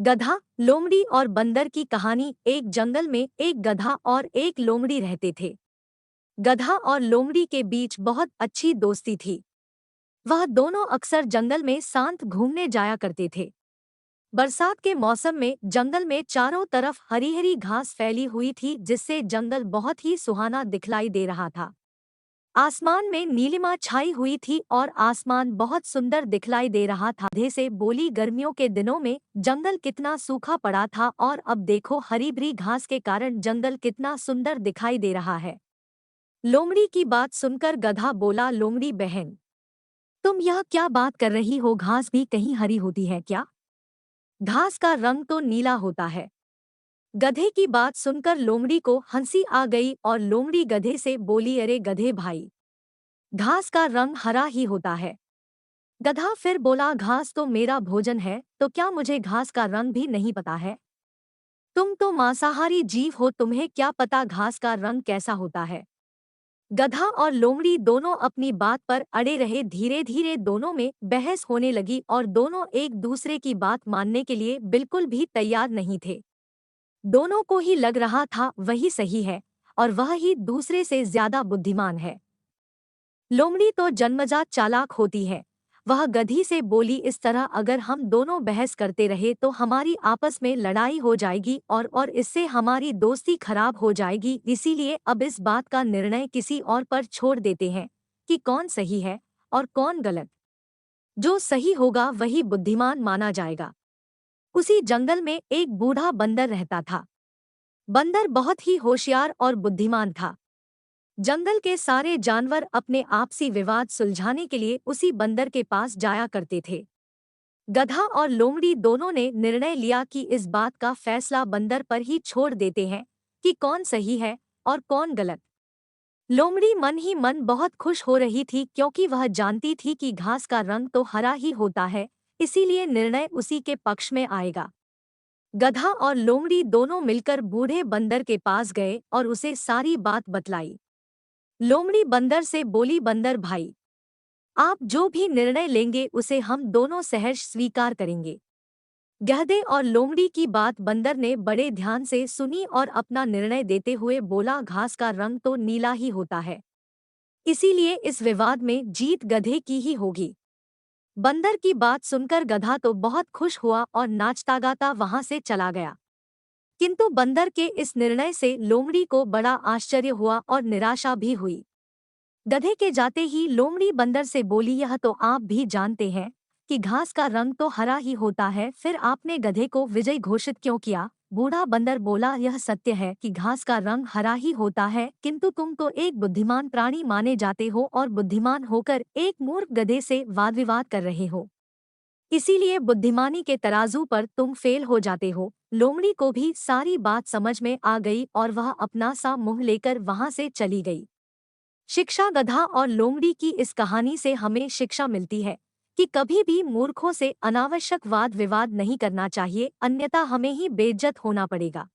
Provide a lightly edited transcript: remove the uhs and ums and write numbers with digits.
गधा, लोमड़ी और बंदर की कहानी। एक जंगल में एक गधा और एक लोमड़ी रहते थे। गधा और लोमड़ी के बीच बहुत अच्छी दोस्ती थी। वह दोनों अक्सर जंगल में शांत घूमने जाया करते थे। बरसात के मौसम में जंगल में चारों तरफ हरी हरी घास फैली हुई थी, जिससे जंगल बहुत ही सुहाना दिखलाई दे रहा था। आसमान में नीलिमा छाई हुई थी और आसमान बहुत सुंदर दिखलाई दे रहा था। गधे से बोली, गर्मियों के दिनों में जंगल कितना सूखा पड़ा था और अब देखो हरी भरी घास के कारण जंगल कितना सुंदर दिखाई दे रहा है। लोमड़ी की बात सुनकर गधा बोला, लोमड़ी बहन, तुम यह क्या बात कर रही हो? घास भी कहीं हरी होती है क्या? घास का रंग तो नीला होता है। गधे की बात सुनकर लोमड़ी को हंसी आ गई और लोमड़ी गधे से बोली, अरे गधे भाई, घास का रंग हरा ही होता है। गधा फिर बोला, घास तो मेरा भोजन है, तो क्या मुझे घास का रंग भी नहीं पता है? तुम तो मांसाहारी जीव हो, तुम्हें क्या पता घास का रंग कैसा होता है? गधा और लोमड़ी दोनों अपनी बात पर अड़े रहे। धीरे धीरे दोनों में बहस होने लगी और दोनों एक दूसरे की बात मानने के लिए बिल्कुल भी तैयार नहीं थे। दोनों को ही लग रहा था वही सही है और वह ही दूसरे से ज्यादा बुद्धिमान है। लोमड़ी तो जन्मजात चालाक होती है। वह गधी से बोली, इस तरह अगर हम दोनों बहस करते रहे तो हमारी आपस में लड़ाई हो जाएगी और इससे हमारी दोस्ती खराब हो जाएगी। इसीलिए अब इस बात का निर्णय किसी और पर छोड़ देते हैं कि कौन सही है और कौन गलत। जो सही होगा वही बुद्धिमान माना जाएगा। उसी जंगल में एक बूढ़ा बंदर रहता था। बंदर बहुत ही होशियार और बुद्धिमान था। जंगल के सारे जानवर अपने आपसी विवाद सुलझाने के लिए उसी बंदर के पास जाया करते थे। गधा और लोमड़ी दोनों ने निर्णय लिया कि इस बात का फैसला बंदर पर ही छोड़ देते हैं कि कौन सही है और कौन गलत। लोमड़ी मन ही मन बहुत खुश हो रही थी, क्योंकि वह जानती थी कि घास का रंग तो हरा ही होता है, इसीलिए निर्णय उसी के पक्ष में आएगा। गधा और लोमड़ी दोनों मिलकर बूढ़े बंदर के पास गए और उसे सारी बात बतलाई। लोमड़ी बंदर से बोली, बंदर भाई, आप जो भी निर्णय लेंगे उसे हम दोनों सहर्ष स्वीकार करेंगे। गधे और लोमड़ी की बात बंदर ने बड़े ध्यान से सुनी और अपना निर्णय देते हुए बोला, घास का रंग तो नीला ही होता है, इसीलिए इस विवाद में जीत गधे की ही होगी। बंदर की बात सुनकर गधा तो बहुत खुश हुआ और नाचता गाता वहां से चला गया। किंतु बंदर के इस निर्णय से लोमड़ी को बड़ा आश्चर्य हुआ और निराशा भी हुई। गधे के जाते ही लोमड़ी बंदर से बोली, यह तो आप भी जानते हैं कि घास का रंग तो हरा ही होता है, फिर आपने गधे को विजयी घोषित क्यों किया? बूढ़ा बंदर बोला, यह सत्य है कि घास का रंग हरा ही होता है, किंतु तुम तो एक बुद्धिमान प्राणी माने जाते हो और बुद्धिमान होकर एक मूर्ख गधे से वाद विवाद कर रहे हो, इसीलिए बुद्धिमानी के तराजू पर तुम फेल हो जाते हो। लोमड़ी को भी सारी बात समझ में आ गई और वह अपना सा मुंह लेकर वहां से चली गई। शिक्षा। गधा और लोमड़ी की इस कहानी से हमें शिक्षा मिलती है कि कभी भी मूर्खों से अनावश्यक वाद विवाद नहीं करना चाहिए, अन्यथा हमें ही बेइज्जत होना पड़ेगा।